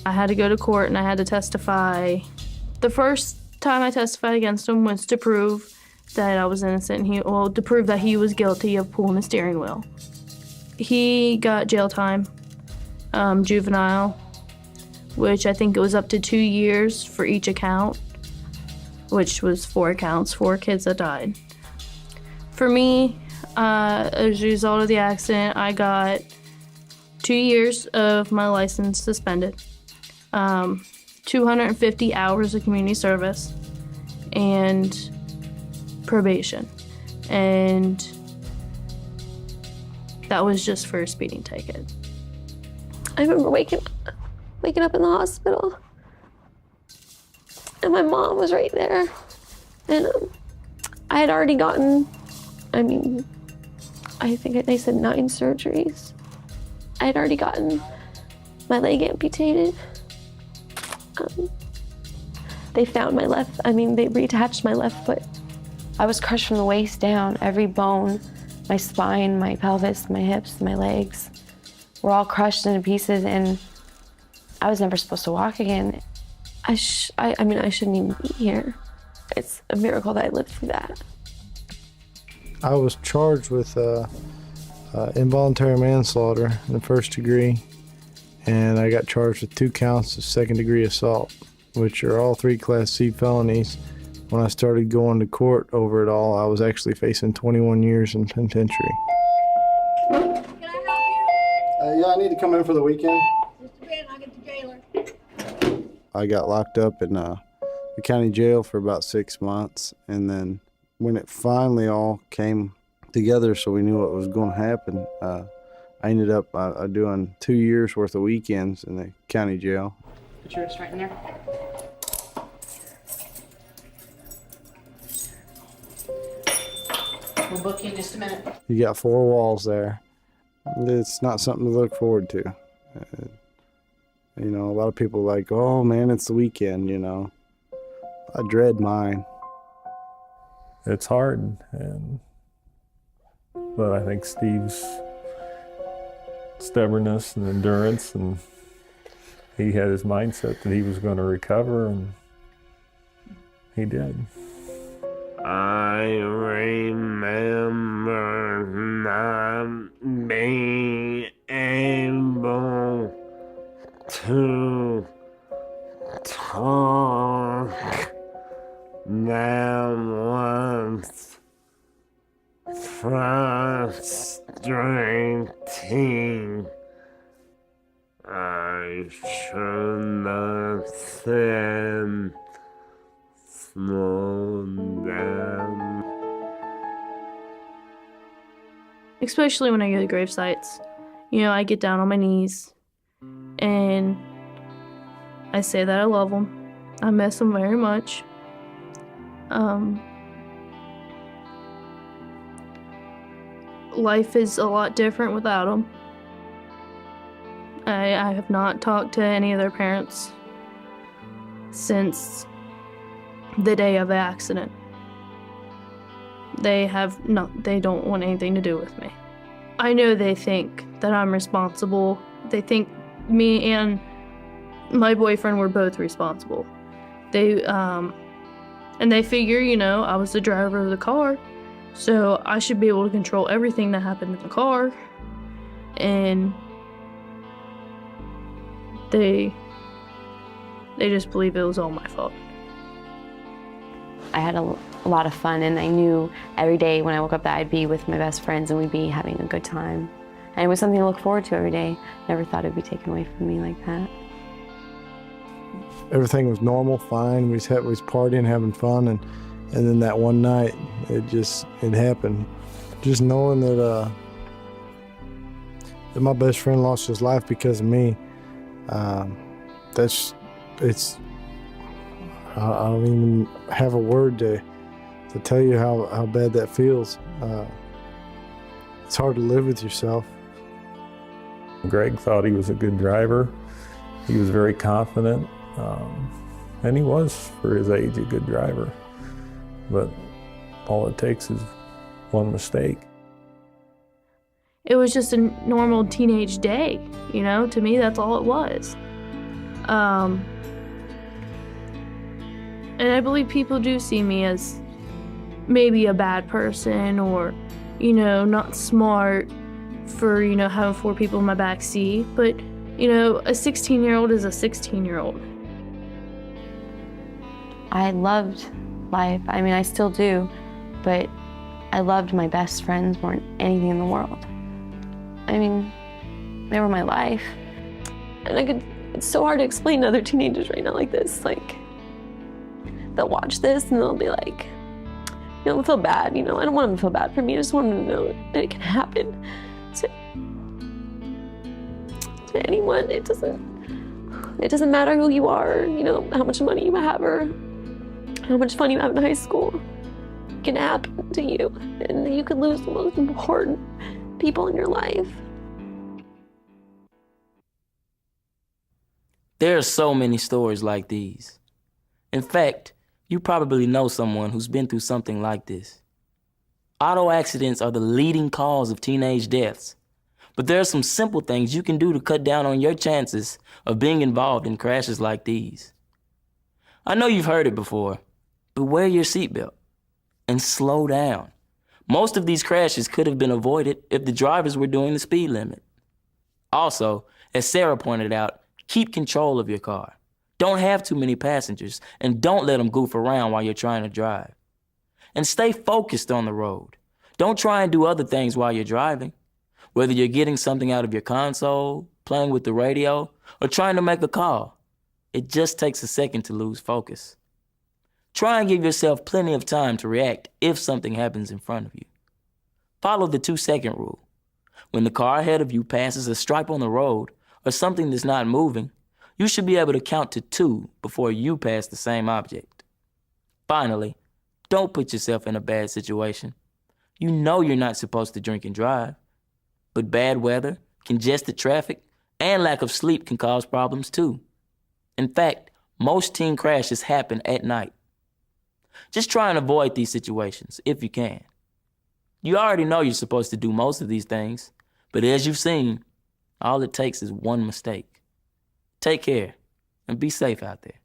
I had to go to court and I had to testify. The first time I testified against him was to prove that I was innocent, to prove that he was guilty of pulling the steering wheel. He got jail time, juvenile, which I think it was up to 2 years for each account, which was 4 accounts, 4 kids that died. For me, as a result of the accident, I got 2 years of my license suspended, 250 hours of community service, and probation. And that was just for a speeding ticket. I remember waking up in the hospital, and my mom was right there. And I had already gotten, I think they said 9 surgeries. I had already gotten my leg amputated. They found my they reattached my left foot. I was crushed from the waist down. Every bone, my spine, my pelvis, my hips, my legs were all crushed into pieces, and I was never supposed to walk again. I shouldn't even be here. It's a miracle that I lived through that. I was charged with involuntary manslaughter in the first degree, and I got charged with 2 counts of second-degree assault, which are all 3 Class C felonies. When I started going to court over it all, I was actually facing 21 years in penitentiary. Can I help you? Yeah, I need to come in for the weekend. Just a minute, I'll get the jailer. I got locked up in the county jail for about 6 months, and then when it finally all came together so we knew what was going to happen, I ended up doing 2 years worth of weekends in the county jail. Put yours right in there. We'll book you in just a minute. You got 4 walls there. It's not something to look forward to. You know, a lot of people are like, oh man, it's the weekend, you know. I dread mine. It's hard, but I think Steve's stubbornness and endurance, and he had his mindset that he was going to recover, and he did. I remember not being able to talk. That was frustrating. I should have said, slow down. Especially when I go to grave sites. You know, I get down on my knees and I say that I love them. I miss them very much. Life is a lot different without them. I have not talked to any of their parents since the day of the accident. They don't want anything to do with me. I know they think that I'm responsible. They think me and my boyfriend were both responsible. And they figure, you know, I was the driver of the car, so I should be able to control everything that happened in the car. And they just believe it was all my fault. I had a lot of fun, and I knew every day when I woke up that I'd be with my best friends and we'd be having a good time. And it was something to look forward to every day. Never thought it'd be taken away from me like that. Everything was normal, fine. We was partying, having fun, and then that one night, it happened. Just knowing that that my best friend lost his life because of me, I don't even have a word to tell you how bad that feels. It's hard to live with yourself. Greg thought he was a good driver. He was very confident, and he was, for his age, a good driver. But all it takes is one mistake. It was just a normal teenage day, you know? To me, that's all it was. And I believe people do see me as maybe a bad person or, not smart for, having 4 people in my back seat. But, a 16-year-old is a 16-year-old. I loved life. I mean, I still do, but I loved my best friends more than anything in the world. I mean, they were my life. And it's so hard to explain to other teenagers right now like this. Like, they'll watch this and they'll be like, they'll feel bad, I don't want them to feel bad for me. I just want them to know that it can happen to anyone. It doesn't matter who you are, how much money you have or how much fun you have in high school. It can happen to you, and you could lose the most important people in your life. There are so many stories like these. In fact, you probably know someone who's been through something like this. Auto accidents are the leading cause of teenage deaths, but there are some simple things you can do to cut down on your chances of being involved in crashes like these. I know you've heard it before, but wear your seatbelt and slow down. Most of these crashes could have been avoided if the drivers were doing the speed limit. Also, as Sarah pointed out, keep control of your car. Don't have too many passengers, and don't let them goof around while you're trying to drive. And stay focused on the road. Don't try and do other things while you're driving. Whether you're getting something out of your console, playing with the radio, or trying to make a call, it just takes a second to lose focus. Try and give yourself plenty of time to react if something happens in front of you. Follow the 2-second rule. When the car ahead of you passes a stripe on the road or something that's not moving, you should be able to count to 2 before you pass the same object. Finally, don't put yourself in a bad situation. You know you're not supposed to drink and drive, but bad weather, congested traffic, and lack of sleep can cause problems too. In fact, most teen crashes happen at night. Just try and avoid these situations if you can. You already know you're supposed to do most of these things, but as you've seen, all it takes is one mistake. Take care and be safe out there.